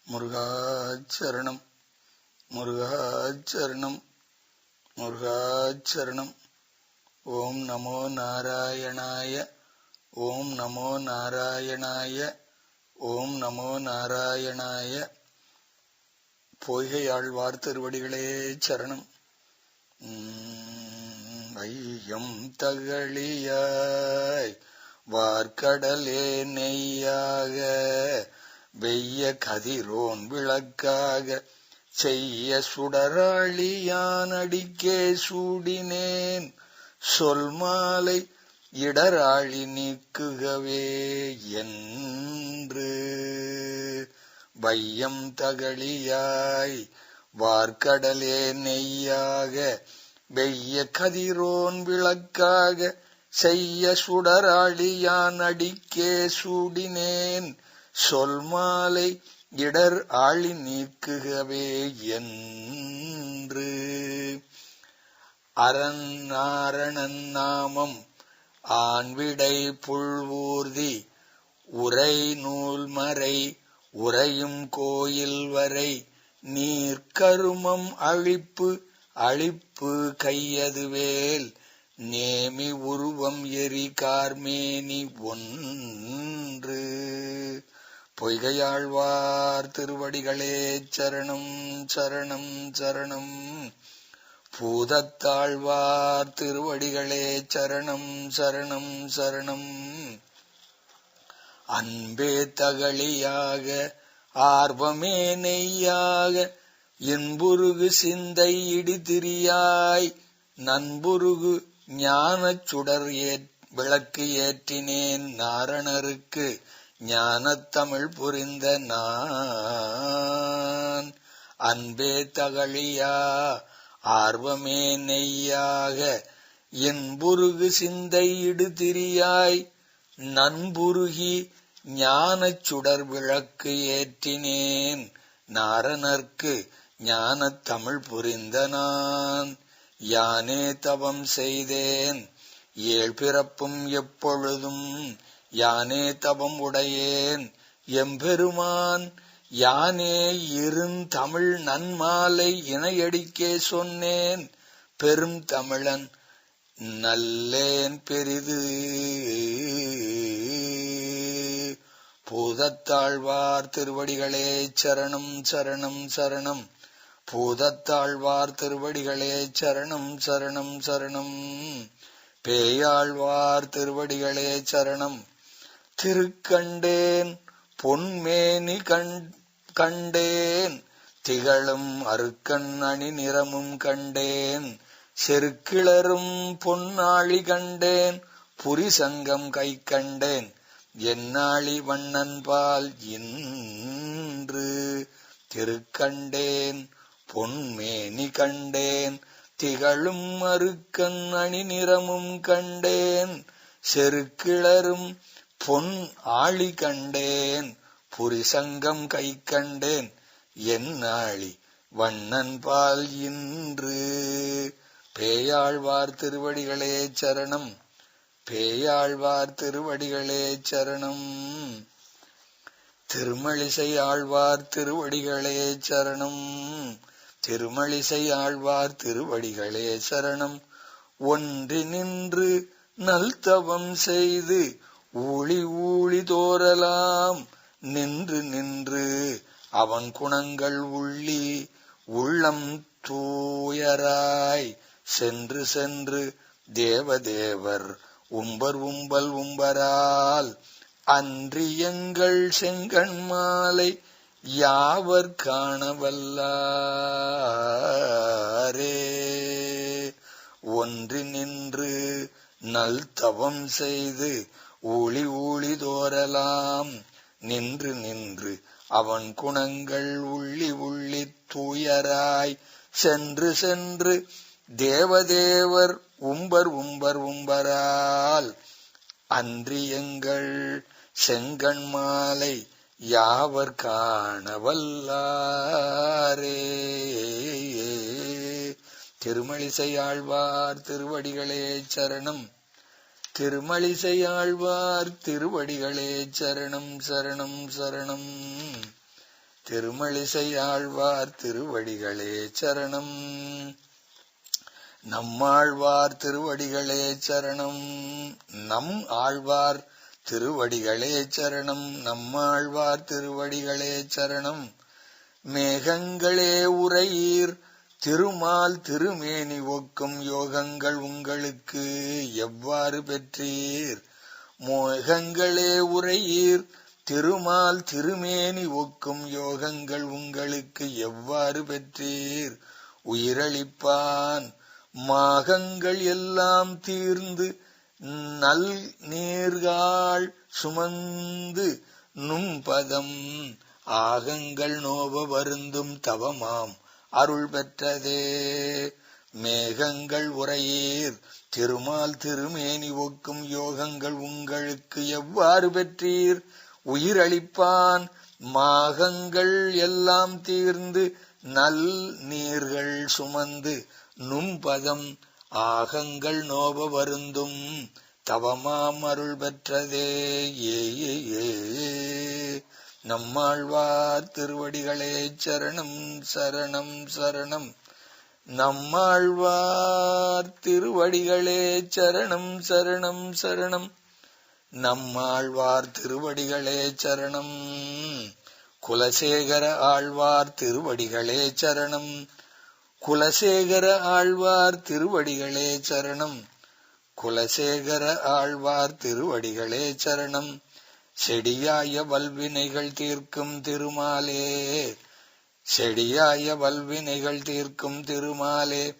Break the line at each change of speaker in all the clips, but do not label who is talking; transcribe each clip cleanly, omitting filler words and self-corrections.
முருகாச்சரணம் முருகாச்சரணம் முருகாச்சரணம். ஓம் நமோ நாராயணாய ஓம் நமோ நாராயணாய ஓம் நமோ நாராயணாய. பொய்கையாழ்வார் திருவடிகளே சரணம். ஐயம் தகழியாய் வார்க்கடலே நெய்யாக வெய்ய கதிரோன் விளக்காக செய்ய சுடராழியான் அடிக்கே சூடினேன் சொல் மாலை இடராழி நீக்குகவே என்று. வையம் தகழியாய் வார்க்கடலே நெய்யாக வெய்ய கதிரோன் விளக்காக செய்ய சுடராழியான் அடிக்கே சூடினேன் சொல் மாலை இடர் ஆழி நீக்குகவே என்று. அரண் நாரணன் நாமம் ஆண்விடை புல்வூர்தி உரை நூல்மறை உரையும் கோயில் வரை நீர்க்கருமம் அழிப்பு அழிப்பு கையதுவேல் நேமி உருவம் எரி கார்மேனி ஒன்று. பொய்கையாழ்வார் திருவடிகளே சரணம் சரணம் சரணம். பூதத்தாழ்வார் திருவடிகளே சரணம் சரணம் சரணம். அன்பே தகழியாக ஆர்வமே நெய்யாக இன்புருகு சிந்தை இடிதிரியாய் நண்புருகு ஞானச் சுடர் விளக்கு ஏற்றினேன் நாரணருக்கு ஞானத் தமிழ் புரிந்த நான். அன்பே தகழியா ஆர்வமே நெய்யாக இன்புருகு சிந்தை இடுதிரியாய் நண்புருகி ஞானச் சுடர் விளக்கு ஏற்றினேன் நாரணர்க்கு ஞானத் தமிழ் புரிந்த நான். யானே தவம் செய்தேன் ஏழ் பிறப்பும் எப்பொழுதும் யானே தவம் உடையேன் எம்பெருமான் யானே இருந்தமிழ் நன்மாலை இணையடிக்கே சொன்னேன் பெரும் தமிழன் நல்லேன் பெரிது. பூதத்தாழ்வார் திருவடிகளே சரணம் சரணம் சரணம். பூதத்தாழ்வார் திருவடிகளே சரணம் சரணம் சரணம். பேயாழ்வார் திருவடிகளே சரணம். திருக்கண்டேன் பொன்மேனி கண்டேன் திகழும் அருக்கண் அணி நிறமும் கண்டேன் செருக்கிளரும் பொன்னாழி கண்டேன் புரிசங்கம் கை கண்டேன் என்னாழி வண்ணன்பால் இன்று. திருக்கண்டேன் பொன்மேனி கண்டேன் திகழும் அருக்கண் அணி நிறமும் கண்டேன் செருக்கிளரும் பொன் ஆழி கண்டேன் புரிசங்கம் கை கண்டேன் என்னாழி வண்ணன்பால் இன்று. பேயாழ்வார் திருவடிகளே சரணம் பேயாழ்வார் திருவடிகளே சரணம். திருமழிசை ஆழ்வார் திருவடிகளே சரணம் திருமழிசை ஆழ்வார் திருவடிகளே சரணம். ஒன்றி நின்று நல்தவம் செய்து ஊழி ஊழி தோறலாம் நின்று நின்று அவன் குணங்கள் உள்ளி உள்ளம் தூயராய் சென்று சென்று தேவதேவர் உம்பர் உம்பல் உம்பரால் அன்றி எங்கள் செங்கண் மாலை யாவர் காணவல்லாரே. ஒன்றி நின்று நல்தவம் செய்து ஊழி ஊழி தோறலாம் நின்று நின்று அவன் குணங்கள் உள்ளி உள்ளி தூயராய் சென்று சென்று தேவதேவர் உம்பர் உம்பர் உம்பரால் அன்றி எங்கள் செங்கண் மாலை யாவர் காணவல்லாரே. திருமழிசை ஆழ்வார் திருவடிகளே சரணம் திருமழிசை ஆழ்வார் திருவடிகளே சரணம் சரணம் சரணம். திருமழிசை ஆழ்வார் திருவடிகளே சரணம். நம்மாழ்வார் திருவடிகளே சரணம். நம் ஆழ்வார் திருவடிகளே சரணம். நம்மாழ்வார் திருவடிகளே சரணம். மேகங்களே உரையீர் திருமால் திருமேனி ஒக்கும் யோகங்கள் உங்களுக்கு எவ்வாறு பெற்றீர்? மேகங்களே உரையீர் திருமால் திருமேனி ஒக்கும் யோகங்கள் உங்களுக்கு எவ்வாறு பெற்றீர்? உயிரளிப்பான் மாகங்கள் எல்லாம் தீர்ந்து நல் நீர்காள் சுமந்து நும்பதம் ஆகங்கள் நோவ வருந்தும் தவமாம் அருள் பெற்றதே. மேகங்கள் உரையீர் திருமால் திருமேனி ஒக்கும் யோகங்கள் உங்களுக்கு எவ்வாறு பெற்றீர்? உயிரளிப்பான் மாகங்கள் எல்லாம் தீர்ந்து நல் நீர்கள் சுமந்து நும்பதம் ஆகங்கள் நோவ வருந்தும் தவமாம் அருள் பெற்றதே. ஏ நம்மாழ்வார் திருவடிகளே சரணம் சரணம் சரணம். நம்மாழ்வார் திருவடிகளே சரணம் சரணம் சரணம். நம்மாழ்வார் திருவடிகளே சரணம். குலசேகர ஆழ்வார் திருவடிகளே சரணம். குலசேகர ஆழ்வார் திருவடிகளே சரணம். குலசேகர ஆழ்வார் திருவடிகளே சரணம். செடியாய வல்வினைகள் தீர்க்கும் திருமாலே, செடியாய வல்வினைகள் தீர்க்கும் திருமாலே,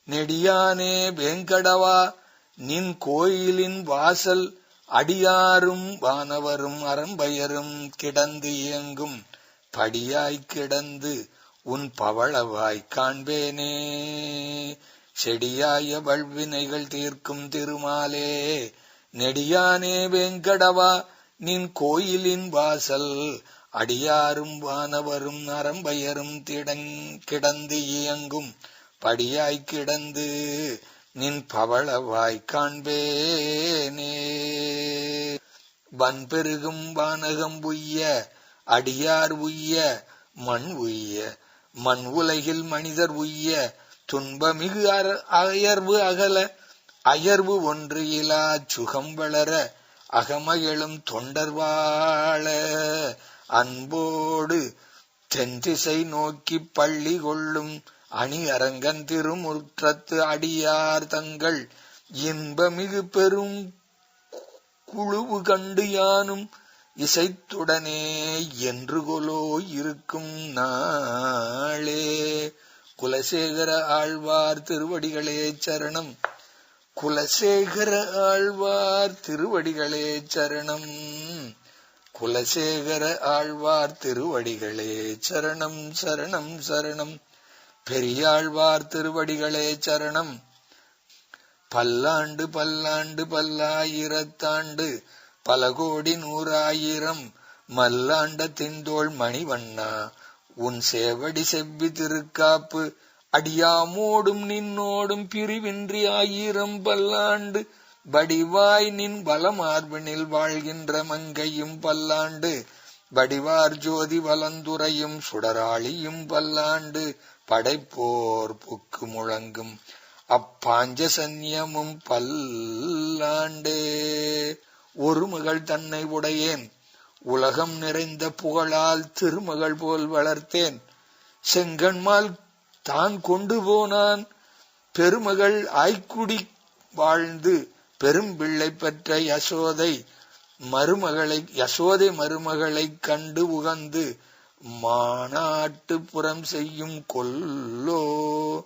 நெடியானே வேங்கடவா நின் கோயிலின் வாசல் அடியாரும் வானவரும் அரம்பயரும் கிடந்து இயங்கும் படியாய்க் கிடந்து உன் பவளவாய் காண்பேனே. செடியாய வல்வினைகள் தீர்க்கும் திருமாலே, நெடியானே வேங்கடவா நின் கோயிலின் வாசல் அடியாரும் வானவரும் அரம்பயரும் கிடந்து இயங்கும் படியாய்க் கிடந்து நின் பவளவாய் காண்பேனே. வன்பெருகும் வானகம் உய்ய அடியார் உய்ய மண் உய்ய மண் உலகில் மனிதர் உய்ய துன்பமிகு அயர்வு அகல அயர்வு ஒன்று இலா சுகம் வளர அகமகிழும் தொண்டர் வாழ அன்போடு தென்திசை நோக்கி பள்ளி கொள்ளும் அணி அரங்கன் திருமுற்றத்து அடியார் தங்கள் இன்பமிகு பெரும் குழுவு கண்டு யானும் இசைத்துடனே என்று கொலோ இருக்கும் நாளே. குலசேகர ஆழ்வார் திருவடிகளே சரணம். குலசேகர ஆழ்வார் திருவடிகளே சரணம். குலசேகர ஆழ்வார் திருவடிகளே சரணம் சரணம் சரணம். பெரியாழ்வார் திருவடிகளே சரணம். பல்லாண்டு பல்லாண்டு பல்லாயிரத்தாண்டு பல கோடி நூறாயிரம் மல்லாண்ட திண்டோள் மணிவண்ணா உன் சேவடி செவ்வி திருக்காப்பு அடியாமோடும் நின்னோடும் பிரிவின்றி ஆயிரம் பல்லாண்டு வடிவாய் நின் வலமார்பினில் வாழ்கின்ற மங்கையும் பல்லாண்டு வடிவார் ஜோதி வலந்துரையும் சுடராளியும் பல்லாண்டு படைப்போர் புக்கு முழங்கும் அப்பாஞ்ச சன்னியமும் பல்லாண்டே. ஒரு மகள் தன்னை உடையேன் உலகம் நிறைந்த புகழால் திருமகள் போல் வளர்த்தேன். செங்கண்மால் தான் கொண்டு போனான் பெருமகள் ஆய்க்குடி வாழ்ந்து பெரும் பிள்ளை பெற்ற யசோதை மருமகளை கண்டு உகந்து மாநாட்டு புறம் செய்யும் கொல்லோ.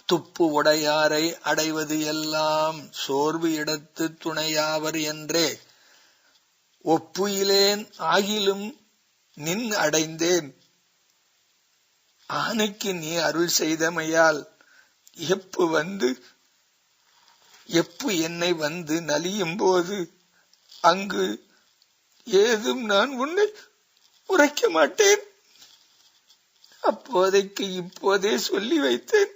துப்பு உடையாரை அடைவது எல்லாம் சோர்வு இடத்து துணையாவர் என்றே ஒப்புயிலேன் ஆகிலும் நின் அடைந்தேன். ஆனைக்கு நீ அருள் செய்தமையால் எப்பு என்னை வந்து நலியும் போது அங்கு ஏதும் நான் உன்னை உரைக்க மாட்டேன். அப்போதைக்கு இப்போதே சொல்லி வைத்தேன்.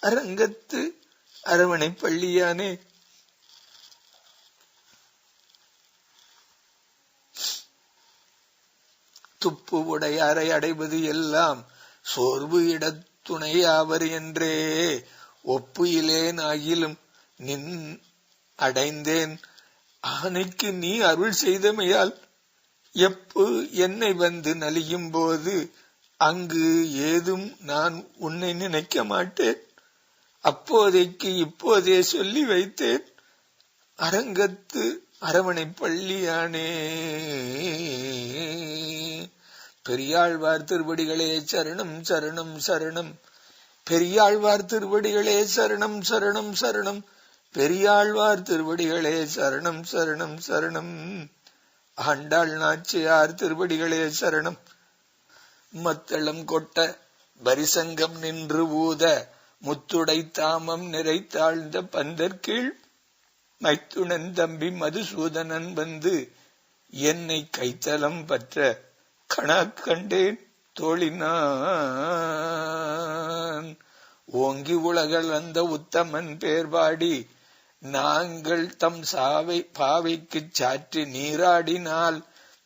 அரங்கத்து அரவணை பள்ளியானே, துப்பு உடையாரை அடைவது எல்லாம் சோர்வு இடத்துணையாவர் என்றே ஒப்பு இலேன் ஆகிலும் நின் அடைந்தேன். ஆனைக்கு நீ அருள் செய்தமையால் எப்பு என்னை வந்து நலியும் போது அங்கு ஏதும் நான் உன்னை நினைக்க மாட்டேன். அப்போதைக்கு இப்போதே சொல்லி வைத்தேன். அரங்கத்து அரவணை பள்ளியானே. பெரியாழ்வார் திருவடிகளே சரணம் சரணம் சரணம். பெரியாழ்வார் திருவடிகளே சரணம் சரணம் சரணம். பெரியாழ்வார் திருவடிகளே சரணம் சரணம் சரணம். ஆண்டாள் நாச்சியார் திருவடிகளே சரணம். மத்தளம் கொட்ட பரிசங்கம் நின்று ஊத முத்துடை தாமம் நிறைத்தாழ்ந்த பந்தற்கீழ் மைத்துணன் தம்பி மதுசூதனன் வந்து என்னை கைத்தலம் பற்ற கணா கண்டேன் தோழினான். ஓங்கி உலகள் அந்த உத்தமன் பேர்வாடி நாங்கள் தம் பாவைக்குச் சாற்றி நீராடினால்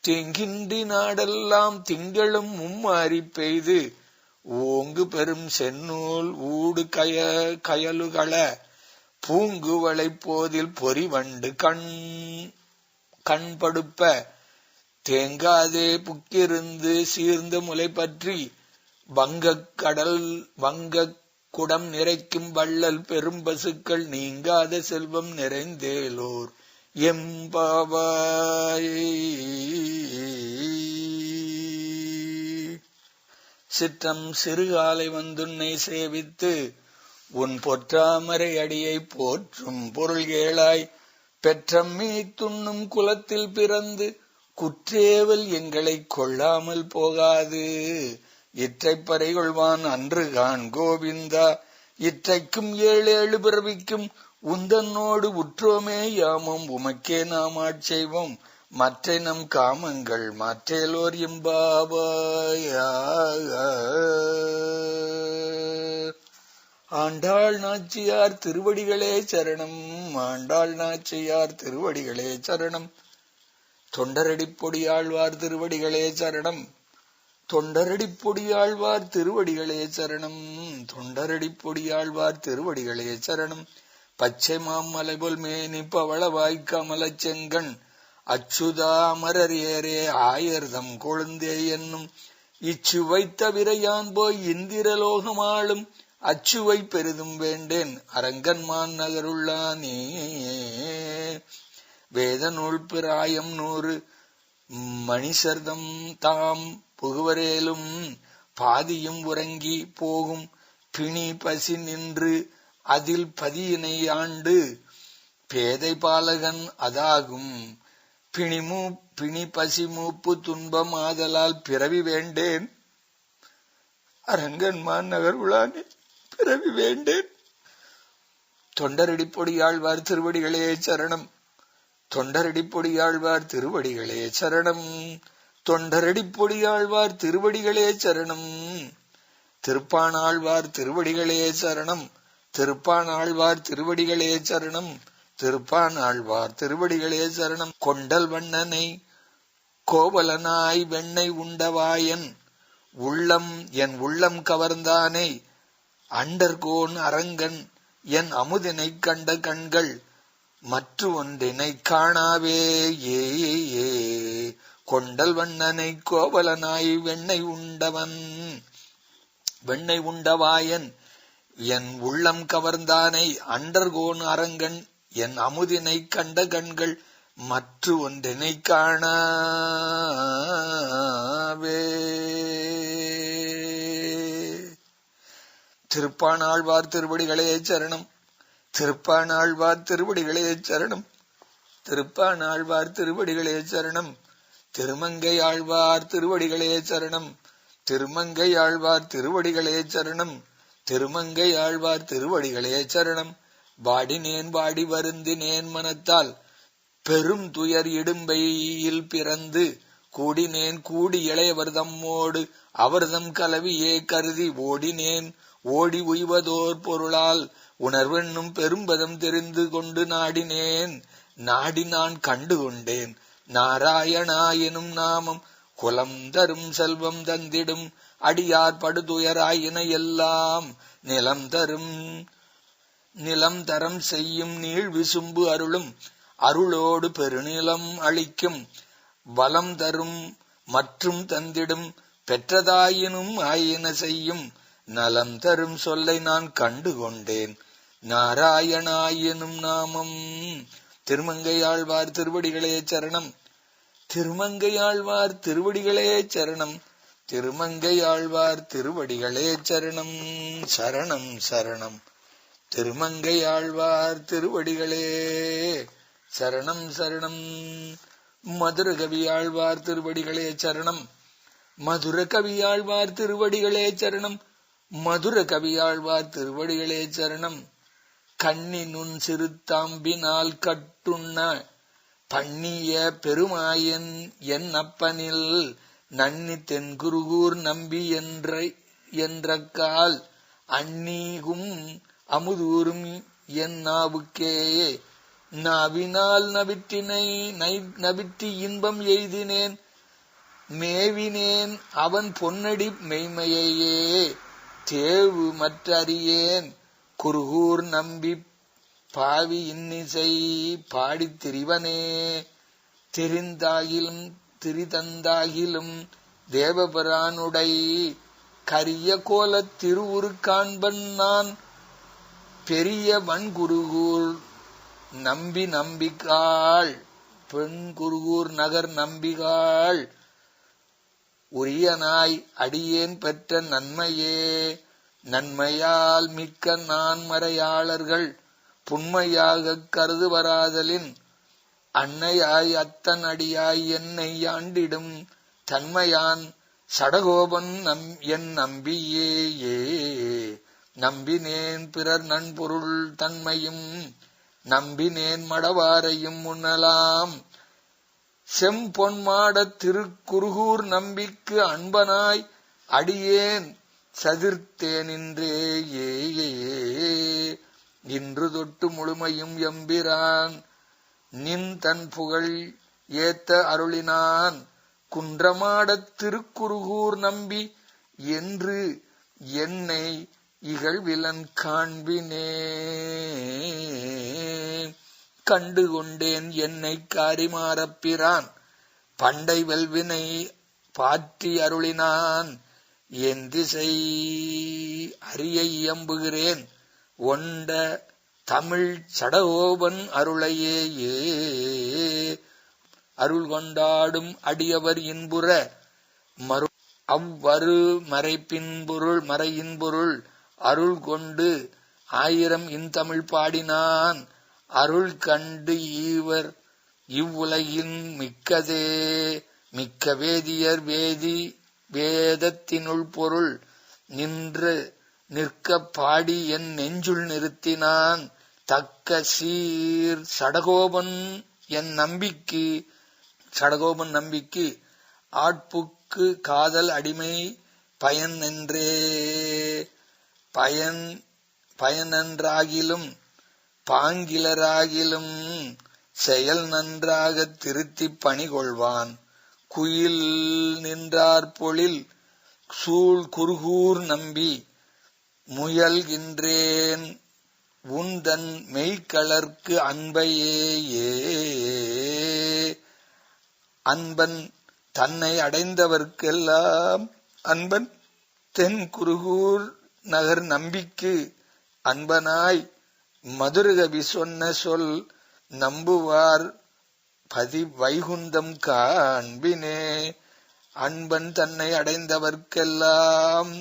தேங்கின்றி நாடெல்லாம் திங்களும் மும்மாறி பெய்து ஓங்கு பெரும் செந்நூல் ஊடு கயலுகள பூங்குவளை போதில் பொறிவண்டு கண்படுப்ப தேங்காதே புக்கிருந்து சீர்ந்த முலை பற்றி வங்கக் குடம் நிறைக்கும் வள்ளல் பெரும் பசுக்கள் நீங்காத செல்வம் நிறைந்தேலோர் எம்பாவாய். சிற்றம் சிறுகாலை வந்துன்னை சேவித்து உன் பொற்றாமரை அடியை போற்றும் பொருள் கேளாய். பெற்றம்மே துண்ணும் குலத்தில் பிறந்து குற்றேவல் எங்களை கொள்ளாமல் போகாது. இற்றைப்பறை கொள்வான் அன்றுகான் கோவிந்தா. இற்றைக்கும் 7 பிறவிக்கும் உந்தன்னோடு உற்றோமே யாமும் உமக்கே நாம் ஆட்செய்வோம். மற்ற நம் காமங்கள் மாற்றேலோர் எம்பாவாய். ஆண்டாள் நாச்சியார் திருவடிகளே சரணம். ஆண்டாள் நாச்சியார் திருவடிகளே சரணம். தொண்டரடிப்பொடியாழ்வார் திருவடிகளே சரணம். தொண்டரடிப்பொடியாழ்வார் திருவடிகளே சரணம். தொண்டரடிப்பொடியாழ்வார் திருவடிகளே சரணம். பச்சை மாமலைபோல் மேனி பவளவாய் கமலச் செங்கண் அச்சுதா அமரர் ஏரே ஆயர்தம் கொழுந்தே என்னும் இச்சுவை தவிர யான் போய் இந்திரலோகமாளும் அச்சுவை பெரிதும் வேண்டேன் அரங்கன்மான் நகருள்ளானே. வேத நூல் பிராயம் 100 மணிசர்தம் தாம் புகுவரேலும் பாதியும் உறங்கி போகும் பிணி பசி நின்று அதில் பதியினை ஆண்டு பேதை பாலகன் அதாகும் பிணி பசி மூப்பு துன்பம் ஆதலால் பிறவி வேண்டேன் அரங்கன்மான் நகருளானே பிறவி வேண்டேன். தொண்டரடிப்பொடியாழ்வார் திருவடிகளே சரணம். தொண்டரடிப்பொடியாழ்வார் திருவடிகளே சரணம். தொண்டரடிப்பொடியாழ்வார் திருவடிகளே சரணம். திருப்பானாழ்வார் திருவடிகளே சரணம். திருப்பானாழ்வார் திருவடிகளே சரணம். திருப்பானாழ்வார் திருவடிகளே சரணம். கொண்டல் வண்ணனை கோவலனாய் வெண்ணை உண்டவாயன் என் உள்ளம் கவர்ந்தானை அண்டர்கோன் அரங்கன் என் அமுதினை கண்ட கண்கள் மற்ற ஒன்றினை காணாவே. ஏ கொண்டல் வண்ணனை கோவலனாய் வெண்ணை உண்டவாயன் என் உள்ளம் கவர்ந்தானை அண்டர்கோன் அரங்கன் என் அமுதினை கண்ட கண்கள் மற்ற ஒன்றினை காணாவே. திருப்பானாழ்வார் திருவடிகளே சரணம். திருப்பானாழ்வார் திருவடிகளே சரணம். திருப்பானாழ்வார் திருவடிகளே சரணம். திருமங்கையாழ்வார் திருவடிகளே சரணம். திருமங்கையாழ்வார் திருவடிகளே சரணம். திருமங்கையாழ்வார் திருவடிகளே சரணம். வாடினேன் வாடி வருந்தினேன் மனத்தால் பெரும் துயர் இடும்பையில் பிறந்து கூடினேன் கூடி இளையவர் தம்மோடு அவர்தம் கலவியே கருதி ஓடினேன் ஓடி உய்வதோர் பொருளால் உணர்வென்னும் பெரும்பதம் தெரிந்து கொண்டு நாடினேன் நாடி நான் கண்டு கொண்டேன் நாராயணா எனும் நாமம் குலம் தரும் செல்வம் தந்திடும் அடியார் படுதுயராயின எல்லாம் நிலம் தரம் செய்யும் நீள் விசும்பு அருளும் அருளோடு பெருநிலம் அளிக்கும் வலம் தரும் மற்றும் தந்திடும் பெற்றதாயினும் ஆயின செய்யும் நலம் தரும் சொல்லை நான் கண்டு கொண்டேன் நாராயணாயனும் நாமம். திருமங்கையாழ்வார் திருவடிகளே சரணம். திருமங்கையாழ்வார் திருவடிகளே சரணம். திருமங்கையாழ்வார் திருவடிகளே சரணம். சரணம் சரணம். திருமங்கையாழ்வார் திருவடிகளே சரணம் சரணம். மதுர கவியாழ்வார் திருவடிகளே சரணம். மதுர கவியாழ்வார் திருவடிகளே சரணம். மதுர கவியாழ்வார் திருவடிகளே சரணம். கண்ணினுன் சிறுத்தாம்பினால் கட்டுண்ண பண்ணிய பெருமாயன் என் அப்பனில் நன்னி தென்குருகூர் நம்பி என்ற அந்நீகும் அமுதூரும் என் நாவுக்கே நாவினால் நவிற்றி இன்பம் எய்தினேன் மேவினேன் அவன் பொன்னடி மெய்மையையே தேவு மற்றறியேன் குருகூர் நம்பி பாவி இன்னிசை பாடித் திரிவனே திரிதந்தாகிலும் தேவபுரானுடை கரிய கோலத் திருவுரு காண்பன் நான் பெரிய வன்குருகூர் நம்பிகாள் பெண் குருகூர் நகர் நம்பிகாள் உரியனாய் அடியேன் பெற்ற நன்மையால் மிக்க நான் மறையாளர்கள் புண்மையாகக் கருதுவராதலின் அன்னையாய் அத்தன் அடியாய் என்னை ஆண்டிடும் தன்மையான் சடகோபன் என் நம்பியே நம்பினேன் பிறர் நன்பொருள் தன்மையும் நம்பினேன் மடவாரையும் முன்னலாம் செம்பொன்மாடத் திருக்குருகூர் நம்பிக்கு அன்பனாய் அடியேன் சதிர்த்தேனின்றே இன்று தொட்டு முழுமையும் எம்பிரான் நின் தன் புகழ் ஏத்த அருளினான் குன்றமாடத் திருக்குருகூர் நம்பி என்று என்னை இகழ்விலன் காண்பினே கண்டு கொண்டேன் என்னை காரிமாறப்பிரான் பண்டை வெல்வினை பாற்றி அருளினான் என் திசை அறிய இயம்புகிறேன் ஒண்ட தமிழ் சடகோபன் அருளையே அருள் கொண்டாடும் அடியவர் இன்புற அவ்வரு மறையின்பொருள் அருள் கொண்டு 1000 இன்தமிழ் பாடினான் அருள் கண்டு ஈவர் இவ்வுலகின் மிக்க வேதியர் வேதத்தினுள் பொருள் நிற்க பாடி என் நெஞ்சுள் நிறுத்தினான் தக்க சீர் சடகோபன் நம்பிக்கு ஆட்புக்கு காதல் அடிமை பயனன்றாகிலும் பாங்கிலராகிலும் செயல் நன்றாக திருத்திப் பணி கொள்வான் குயில் நின்றார் பொழில் சூழ் குருகூர் நம்பி முயல்கின்றேன் உந்தன் மெய்களற்கு அன்பையே அன்பன் தன்னை அடைந்தவர்க்கெல்லாம் அன்பன் தென் குருகூர் நகர் நம்பிக்கு அன்பனாய் மதுரகவி சொன்ன சொல் நம்புவார் பதி வைகுந்தம் காண்பினே அன்பன் தன்னை அடைந்தவர்க்கெல்லாம்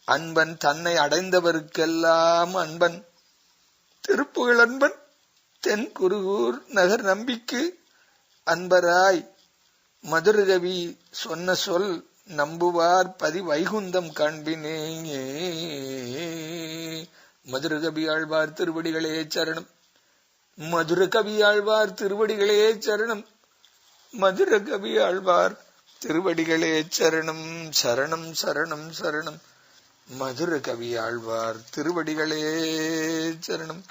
அன்பன் தன்னை அடைந்தவர்க்கெல்லாம் அன்பன் திருப்புகழ் அன்பன் தென் குருகூர் நகர் நம்பிக்கு அன்பராய் மதுரகவி சொன்ன சொல் நம்புவார் பதி வைகுந்தம் காண்பினே மதுரகவி ஆழ்வார் திருவடிகளே சரணம். மதுரகவி ஆழ்வார் திருவடிகளே சரணம். மதுரகவி ஆழ்வார் திருவடிகளே சரணம். சரணம் சரணம் சரணம். மதுரகவி ஆழ்வார் திருவடிகளே சரணம்.